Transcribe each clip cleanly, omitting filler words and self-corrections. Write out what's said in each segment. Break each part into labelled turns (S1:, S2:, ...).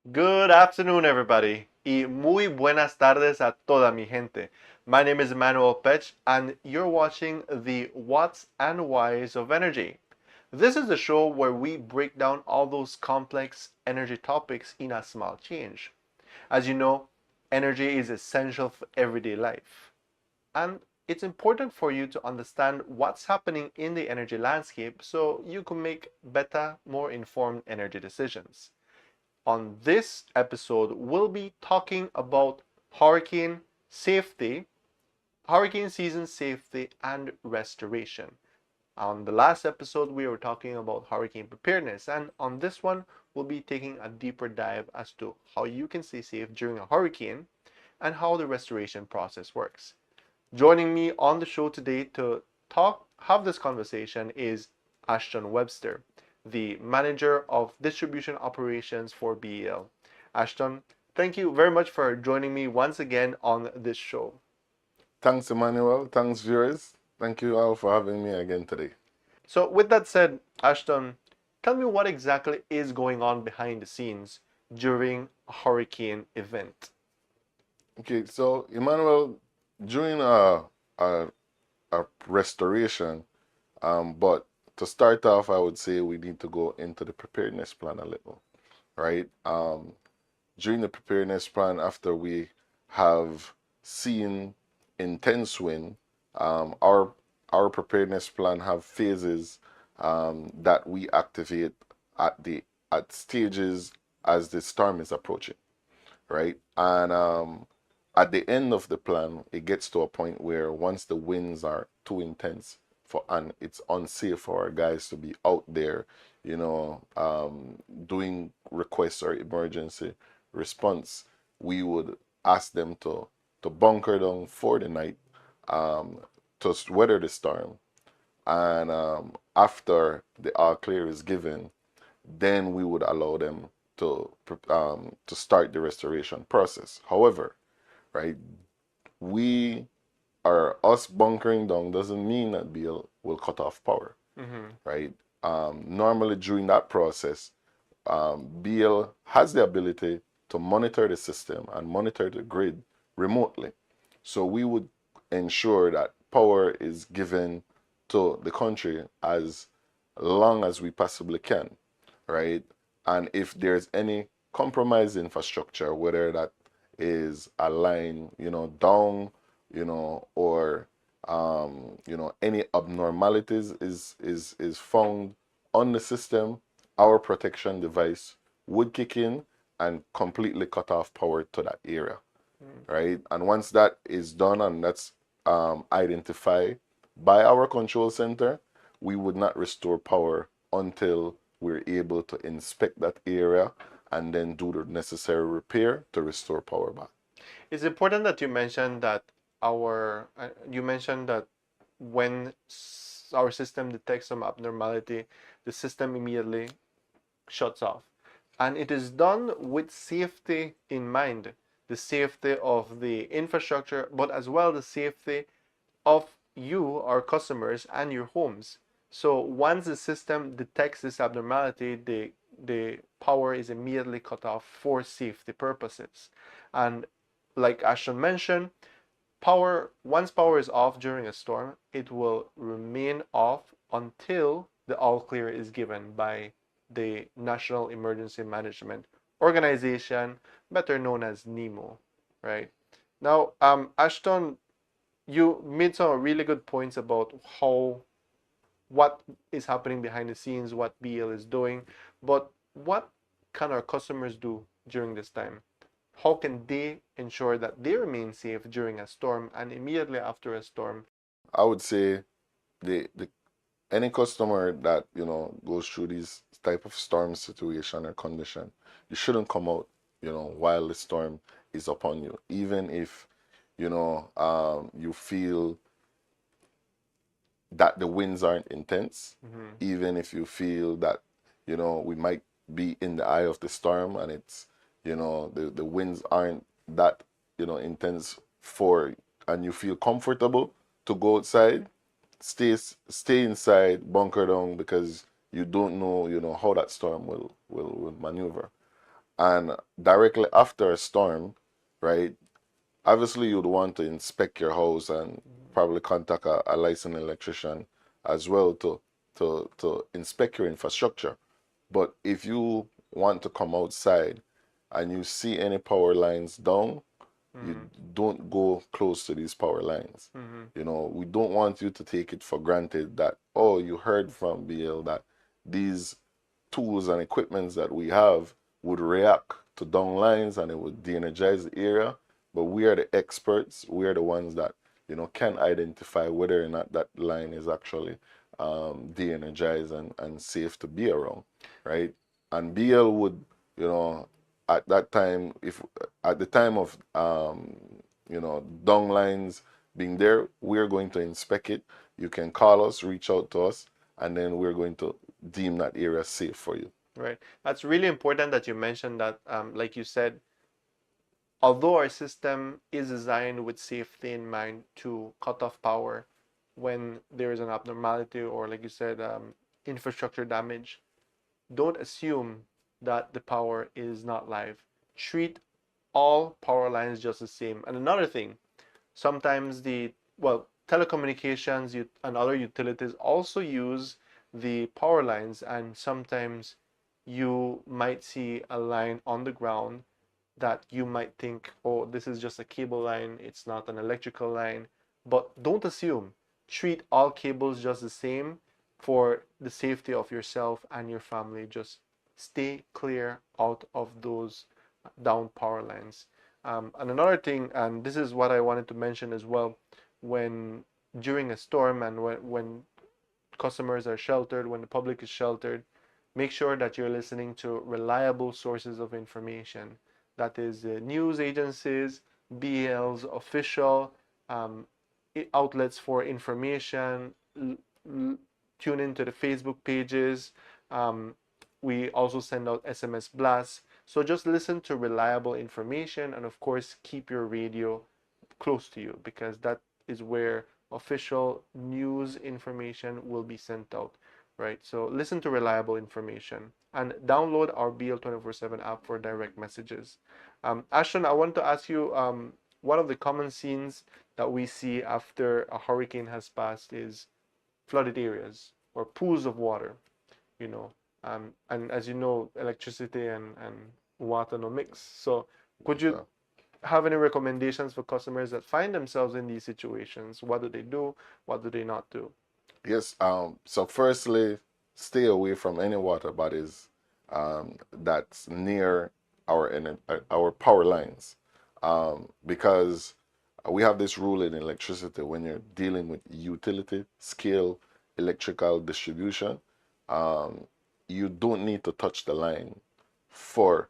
S1: Good afternoon, everybody, y muy buenas tardes a toda mi gente. My name is Emmanuel Pech, and you're watching the What's and Whys of Energy. This is the show where we break down all those complex energy topics in a small change. As you know, energy is essential for everyday life, and it's important for you to understand what's happening in the energy landscape so you can make better, more informed energy decisions. On this episode, we'll be talking about hurricane safety, hurricane season safety, and restoration. On the last episode, we were talking about hurricane preparedness, and on this one, we'll be taking a deeper dive as to how you can stay safe during a hurricane and how the restoration process works. Joining me on the show today to have this conversation is Ashton Webster, the manager of distribution operations for BEL. Ashton, thank you very much for joining me once again on this show.
S2: Thanks, Emmanuel. Thanks, viewers. Thank you all for having me again today.
S1: So, with that said, Ashton, tell me what exactly is going on behind the scenes during a hurricane event.
S2: Okay, so Emmanuel, during a, a restoration, but to start off, I would say we need to go into the preparedness plan a little, right? During the preparedness plan, after we have seen intense wind, our preparedness plan have phases that we activate at stages as the storm is approaching, right? And at the end of the plan, it gets to a point where once the winds are too intense and it's unsafe for our guys to be out there, doing requests or emergency response, we would ask them to bunker down for the night, um, to weather the storm. And after the all clear is given, then we would allow them to start the restoration process. However, right, we are us bunkering down doesn't mean that Bill will cut off power,
S1: Mm-hmm.
S2: right? Normally during that process, BL has the ability to monitor the system and monitor the grid remotely. So we would ensure that power is given to the country as long as we possibly can, right? And if there's any compromised infrastructure, whether that is a line, down, or any abnormalities is found on the system, our protection device would kick in and completely cut off power to that area, right? And once that is done and that's identified by our control center, we would not restore power until we're able to inspect that area and then do the necessary repair to restore power back.
S1: It's important that you mentioned that you mentioned that when our system detects some abnormality, the system immediately shuts off. And it is done with safety in mind, the safety of the infrastructure, but as well the safety of you, our customers, and your homes. So once the system detects this abnormality, the power is immediately cut off for safety purposes. And like Ashton mentioned, once power is off during a storm, it will remain off until the all clear is given by the National Emergency Management Organization, better known as NEMO, right? Now, Ashton, you made some really good points about what is happening behind the scenes, what BL is doing, but what can our customers do during this time? How can they ensure that they remain safe during a storm and immediately after a storm?
S2: I would say the any customer that goes through these type of storm situation or condition, you shouldn't come out while the storm is upon you, even if you feel that the winds aren't intense,
S1: Mm-hmm.
S2: even if you feel that we might be in the eye of the storm and it's the winds aren't that intense and you feel comfortable to go outside, stay inside, bunker down, because you don't know how that storm will maneuver. And directly after a storm, right? Obviously, you'd want to inspect your house and probably contact a licensed electrician as well to inspect your infrastructure. But if you want to come outside and you see any power lines down, you
S1: Mm-hmm.
S2: don't go close to these power lines.
S1: Mm-hmm.
S2: You know, we don't want you to take it for granted that, oh, you heard from BL that these tools and equipments that we have would react to down lines and it would de-energize the area. But we are the experts. We are the ones that, you know, can identify whether or not that line is actually de-energized and safe to be around, right? And BL would, you know, at that time, if at the time of you know, down lines being there, we're going to inspect it. You can call us, reach out to us, and then we're going to deem that area safe for you.
S1: Right. That's really important that you mentioned that, like you said, although our system is designed with safety in mind to cut off power when there is an abnormality or, like you said, infrastructure damage, don't assume that the power is not live. Treat all power lines just the same. And another thing, sometimes telecommunications and other utilities also use the power lines, and sometimes you might see a line on the ground that you might think, oh, this is just a cable line, it's not an electrical line. But don't assume. Treat all cables just the same for the safety of yourself and your family. Just stay clear out of those down power lines. And another thing, and this is what I wanted to mention as well, when during a storm and when customers are sheltered, when the public is sheltered, make sure that you're listening to reliable sources of information. That is news agencies, BL's official um, outlets for information. Tune into the Facebook pages. Um, we also send out SMS blasts. So just listen to reliable information, and of course, keep your radio close to you, because that is where official news information will be sent out, right? So listen to reliable information and download our BL 24/7 app for direct messages. Ashton, I want to ask you, one of the common scenes that we see after a hurricane has passed is flooded areas or pools of water, you know. And as you know, electricity and water no mix. So could you
S2: So,
S1: have any recommendations for customers that find themselves in these situations? What do they do? What do they not do?
S2: yes, so firstly, stay away from any water bodies that's near our power lines, because we have this rule in electricity when you're dealing with utility scale electrical distribution, um, you don't need to touch the line for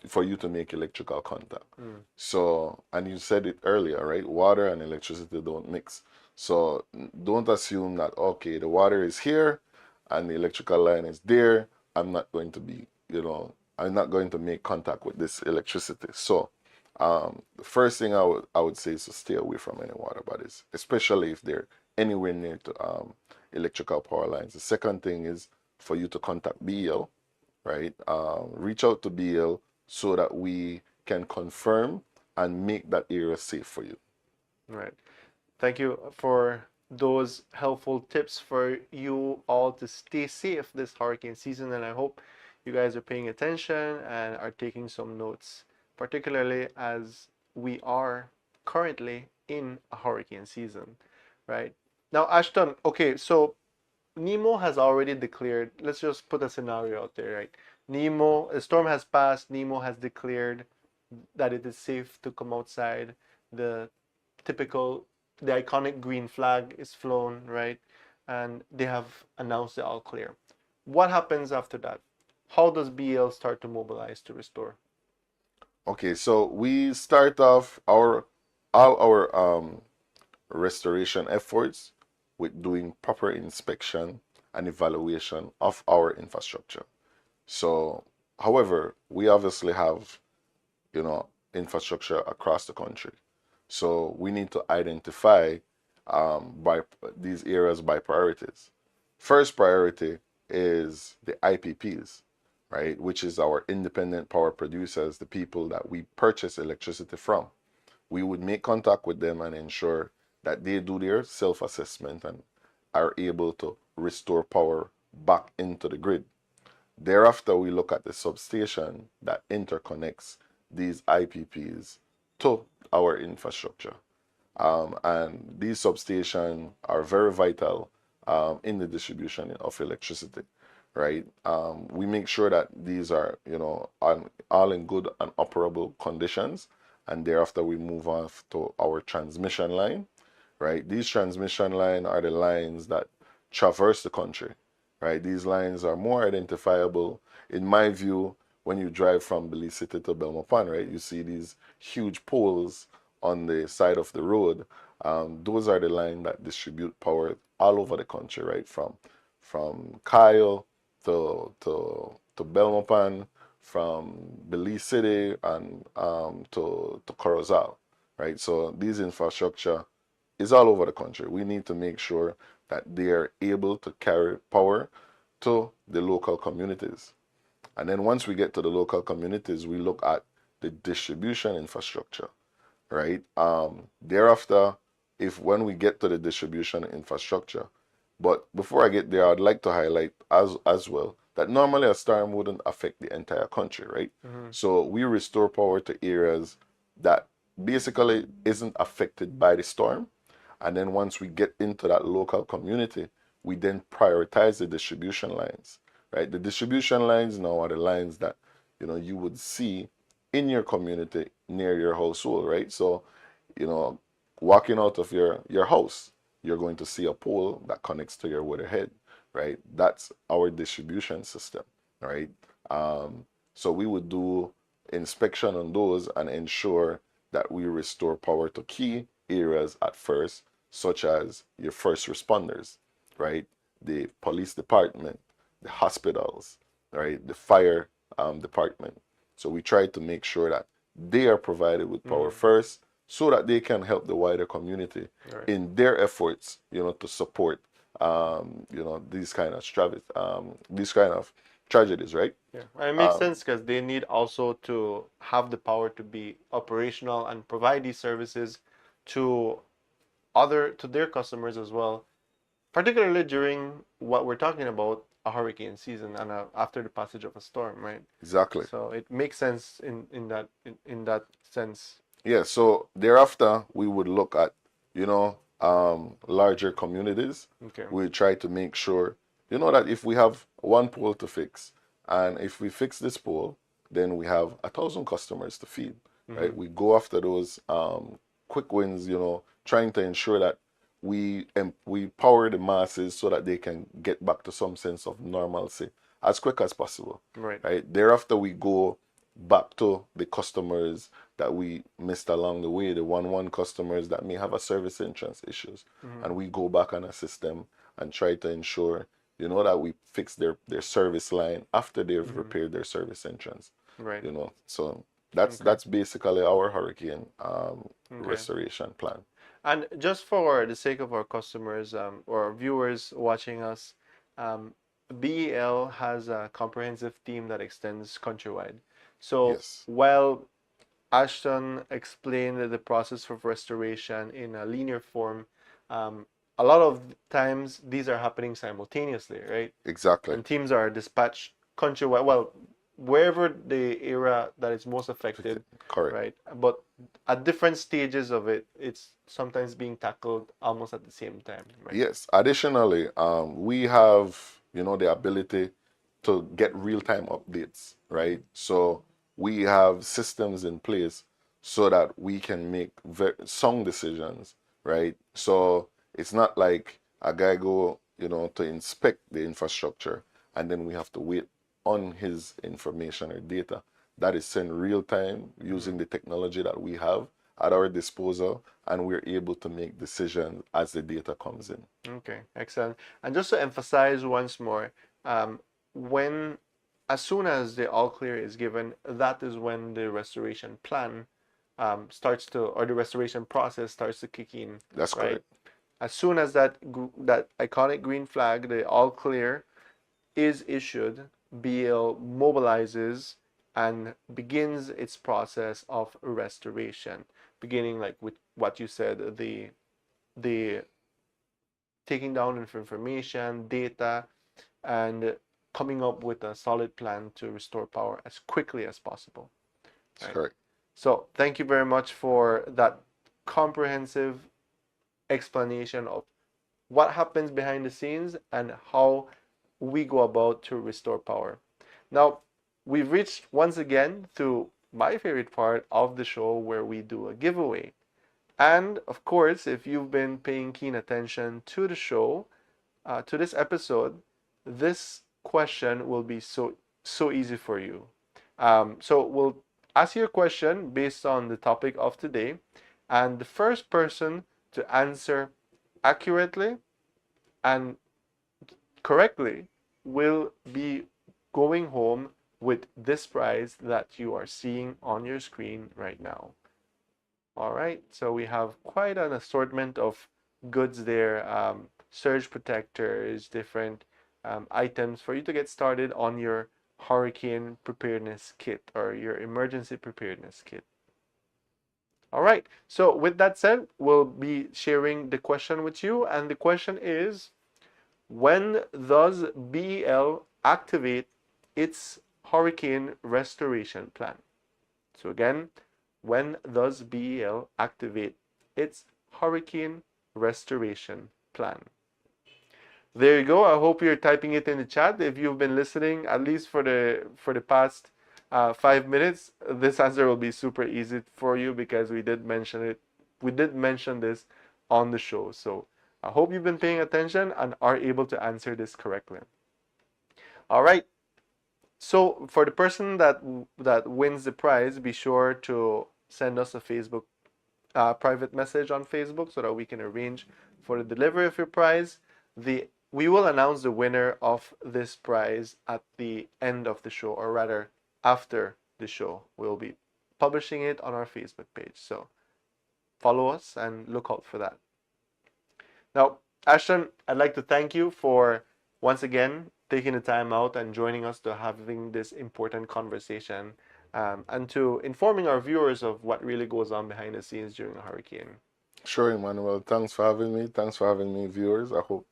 S2: for you to make electrical contact.
S1: Mm.
S2: So, and you said it earlier, right? Water and electricity don't mix. So don't assume that, okay, the water is here and the electrical line is there. I'm not going to be, you know, I'm not going to make contact with this electricity. So the first thing I would say is to stay away from any water bodies, especially if they're anywhere near to electrical power lines. The second thing is for you to contact BL, right? Reach out to BL so that we can confirm and make that area safe for you.
S1: Right. Thank you for those helpful tips for you all to stay safe this hurricane season. And I hope you guys are paying attention and are taking some notes, particularly as we are currently in a hurricane season, right? Now, Ashton, okay, so Nemo has already declared, let's just put a scenario out there, right? Nemo, a storm has passed, Nemo has declared that it is safe to come outside. The typical, the iconic green flag is flown, right? And they have announced the all clear. What happens after that? How does BL start to mobilize to restore?
S2: Okay, so we start off all our restoration efforts with doing proper inspection and evaluation of our infrastructure. So, however, we obviously have, you know, infrastructure across the country. So we need to identify by these areas by priorities. First priority is the IPPs, right? Which is our independent power producers, the people that we purchase electricity from. We would make contact with them and ensure that they do their self-assessment and are able to restore power back into the grid. Thereafter, we look at the substation that interconnects these IPPs to our infrastructure. And these substations are very vital in the distribution of electricity, right? We make sure that these are, all in good and operable conditions, and thereafter we move on to our transmission line, right? These transmission lines are the lines that traverse the country, right? These lines are more identifiable, in my view, when you drive from Belize City to Belmopan, right? You see these huge poles on the side of the road. Those are the lines that distribute power all over the country, right? From Kyle to Belmopan, from Belize City and to Corozal, right? So these infrastructure is all over the country. We need to make sure that they are able to carry power to the local communities. And then once we get to the local communities, we look at the distribution infrastructure, right? Thereafter, if when we get to the distribution infrastructure, but before I get there, I'd like to highlight as well that normally a storm wouldn't affect the entire country, right? So we restore power to areas that basically isn't affected by the storm. And then once we get into that local community, we then prioritize the distribution lines, right? The distribution lines now are the lines that you would see in your community near your household, right? So, walking out of your house, you're going to see a pole that connects to your weatherhead, right? That's our distribution system, right? So we would do inspection on those and ensure that we restore power to key areas at first, such as your first responders, right? The police department, the hospitals, right? The fire department. So we try to make sure that they are provided with power first, so that they can help the wider community in their efforts, to support, these kind of tragedies, right?
S1: Yeah, and it makes sense because they need also to have the power to be operational and provide these services to their customers as well, particularly during what we're talking about, a hurricane season and after the passage of a storm, right?
S2: Exactly.
S1: So it makes sense in that sense.
S2: Yeah, so thereafter we would look at, larger communities.
S1: Okay.
S2: We try to make sure, that if we have one pole to fix, and if we fix this pole, then we have 1,000 customers to feed, right? We go after those quick wins, trying to ensure that we power the masses so that they can get back to some sense of normalcy as quick as possible.
S1: Right.
S2: Thereafter, we go back to the customers that we missed along the way, the 1-1 customers that may have a service entrance issues, and we go back and assist them and try to ensure, that we fix their service line after they've repaired their service entrance.
S1: Right.
S2: So that's basically our hurricane restoration plan.
S1: And just for the sake of our customers or viewers watching us, BEL has a comprehensive team that extends countrywide. So
S2: Yes.
S1: while Ashton explained the process of restoration in a linear form, a lot of times these are happening simultaneously, right?
S2: Exactly.
S1: And teams are dispatched countrywide, well, wherever the area that is most affected,
S2: Correct.
S1: right? But at different stages of it, it's sometimes being tackled almost at the same time, right?
S2: Yes. Additionally, we have, the ability to get real-time updates, right? So we have systems in place so that we can make sound decisions, right? So it's not like a guy go, to inspect the infrastructure and then we have to wait on his information or data. That is sent real time using the technology that we have at our disposal, and we're able to make decisions as the data comes in.
S1: Okay, excellent. And just to emphasize once more, when as soon as the all clear is given, that is when the restoration plan starts to, or the restoration process starts to kick in.
S2: That's
S1: right?
S2: correct.
S1: As soon as that iconic green flag, the all clear, is issued, BL mobilizes and begins its process of restoration, beginning like with what you said, the taking down of information, data, and coming up with a solid plan to restore power as quickly as possible.
S2: That's
S1: Right.
S2: correct.
S1: So thank you very much for that comprehensive explanation of what happens behind the scenes and how we go about to restore power. Now, we've reached once again to my favorite part of the show where we do a giveaway. And of course, if you've been paying keen attention to the show, to this episode, this question will be so easy for you. So we'll ask you a question based on the topic of today, and the first person to answer accurately and correctly will be going home with this prize that you are seeing on your screen right now. All right, so we have quite an assortment of goods there, surge protectors, different items for you to get started on your hurricane preparedness kit or your emergency preparedness kit. All right, so with that said, we'll be sharing the question with you, and the question is, when does BEL activate its hurricane restoration plan? So again, when does BEL activate its hurricane restoration plan? There you go. I hope you're typing it in the chat. If you've been listening, at least for the past 5 minutes, this answer will be super easy for you because we did mention it. We did mention this on the show. So I hope you've been paying attention and are able to answer this correctly. All right. So for the person that wins the prize, be sure to send us a Facebook private message on Facebook so that we can arrange for the delivery of your prize. We will announce the winner of this prize at the end of the show, or rather after the show. We'll be publishing it on our Facebook page. So follow us and look out for that. Now, Ashton, I'd like to thank you for once again taking the time out and joining us to having this important conversation, and to informing our viewers of what really goes on behind the scenes during a hurricane.
S2: Sure, Emmanuel. Thanks for having me. Thanks for having me, viewers. I hope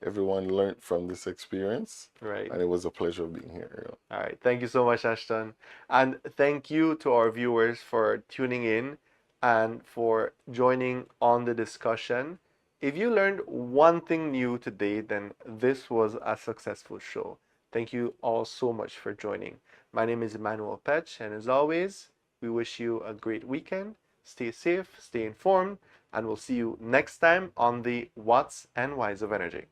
S2: everyone learned from this experience.
S1: Right.
S2: And it was a pleasure being here.
S1: All right. Thank you so much, Ashton. And thank you to our viewers for tuning in and for joining on the discussion. If you learned one thing new today, then this was a successful show. Thank you all so much for joining. My name is Emmanuel Petch, and as always, we wish you a great weekend. Stay safe, stay informed, and we'll see you next time on the What's and Whys of Energy.